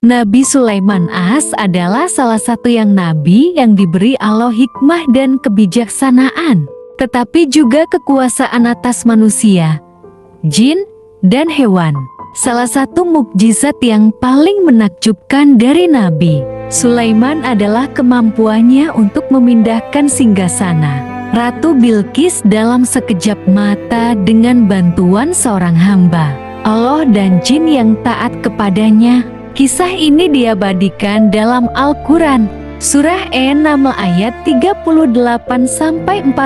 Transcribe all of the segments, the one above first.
Nabi Sulaiman AS adalah salah satu nabi yang diberi Allah hikmah dan kebijaksanaan, tetapi juga kekuasaan atas manusia, jin, dan hewan. Salah satu mukjizat yang paling menakjubkan dari Nabi Sulaiman adalah kemampuannya untuk memindahkan singgasana Ratu Bilqis dalam sekejap mata dengan bantuan seorang hamba Allah dan jin yang taat kepadanya. Kisah ini diabadikan dalam Al-Quran, Surah An-Naml ayat 38-40.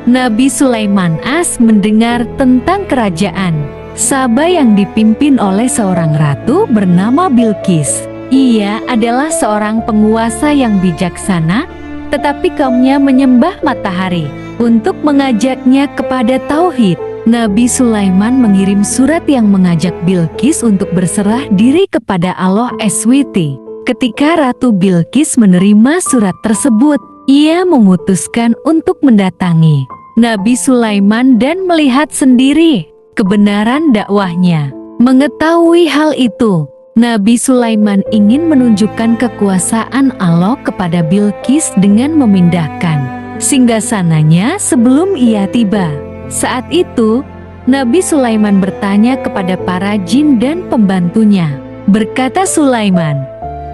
Nabi Sulaiman AS mendengar tentang kerajaan Saba yang dipimpin oleh seorang ratu bernama Bilqis. Ia adalah seorang penguasa yang bijaksana, tetapi kaumnya menyembah matahari. Untuk mengajaknya kepada tauhid, Nabi Sulaiman mengirim surat yang mengajak Bilqis untuk berserah diri kepada Allah SWT. Ketika Ratu Bilqis menerima surat tersebut, ia memutuskan untuk mendatangi Nabi Sulaiman dan melihat sendiri kebenaran dakwahnya. Mengetahui hal itu, Nabi Sulaiman ingin menunjukkan kekuasaan Allah kepada Bilqis dengan memindahkan singgasananya sebelum ia tiba. Saat itu, Nabi Sulaiman bertanya kepada para jin dan pembantunya. Berkata Sulaiman,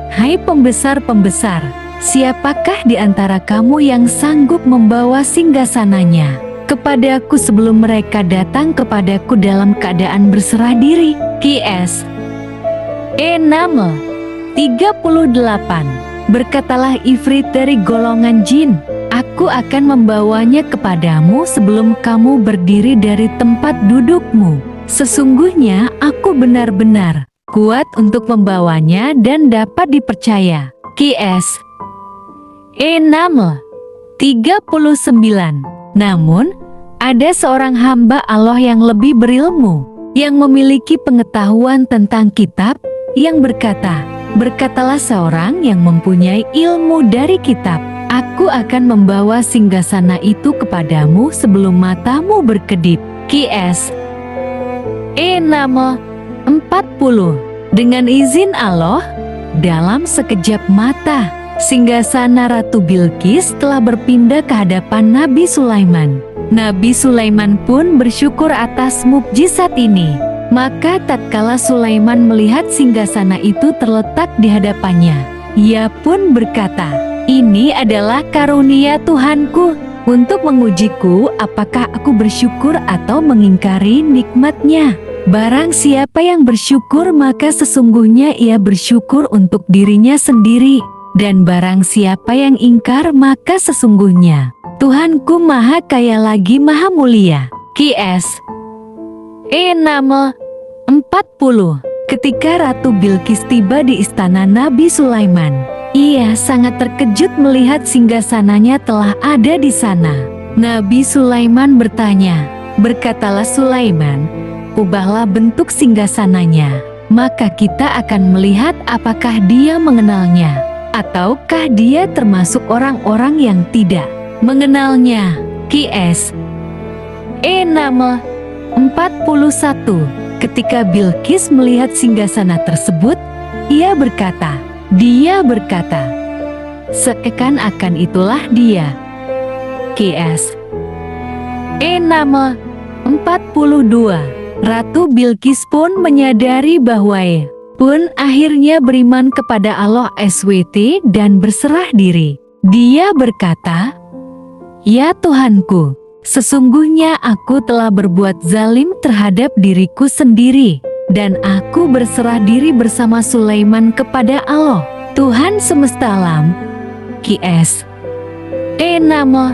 "Hai pembesar-pembesar, siapakah di antara kamu yang sanggup membawa singgasananya kepadaku sebelum mereka datang kepadaku dalam keadaan berserah diri?" QS An-Naml 38. Berkatalah Ifrit dari golongan jin, "Aku akan membawanya kepadamu sebelum kamu berdiri dari tempat dudukmu. Sesungguhnya aku benar-benar kuat untuk membawanya dan dapat dipercaya." QS An-Naml 39. Namun, ada seorang hamba Allah yang lebih berilmu, yang memiliki pengetahuan tentang kitab, yang berkata, "Berkatalah seorang yang mempunyai ilmu dari kitab, aku akan membawa singgasana itu kepadamu sebelum matamu berkedip." QS An-Naml 40. Dengan izin Allah, dalam sekejap mata, singgasana Ratu Bilqis telah berpindah ke hadapan Nabi Sulaiman. Nabi Sulaiman pun bersyukur atas mukjizat ini. Maka tatkala Sulaiman melihat singgasana itu terletak di hadapannya, ia pun berkata, "Ini adalah karunia Tuhanku untuk mengujiku apakah aku bersyukur atau mengingkari nikmatnya. Barang siapa yang bersyukur maka sesungguhnya ia bersyukur untuk dirinya sendiri. Dan barang siapa yang ingkar maka sesungguhnya Tuhanku maha kaya lagi maha mulia." QS An-Naml 40. Ketika Ratu Bilqis tiba di istana Nabi Sulaiman, ia sangat terkejut melihat singgasananya telah ada di sana. Nabi Sulaiman bertanya. Berkatalah Sulaiman, "Ubahlah bentuk singgasananya, maka kita akan melihat apakah dia mengenalnya, ataukah dia termasuk orang-orang yang tidak mengenalnya." QS An-Naml 41. Ketika Bilqis melihat singgasana tersebut, dia berkata, "Seakan-akan itulah dia." QS An-Naml 42. Ratu Bilqis pun menyadari bahwa ia pun akhirnya beriman kepada Allah SWT dan berserah diri. Dia berkata, "Ya Tuhanku, sesungguhnya aku telah berbuat zalim terhadap diriku sendiri, dan aku berserah diri bersama Sulaiman kepada Allah, Tuhan semesta alam." QS An-Naml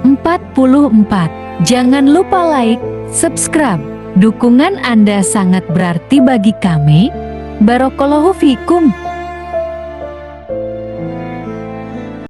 44. Jangan lupa like, subscribe. Dukungan Anda sangat berarti bagi kami. Barakallahu fikum.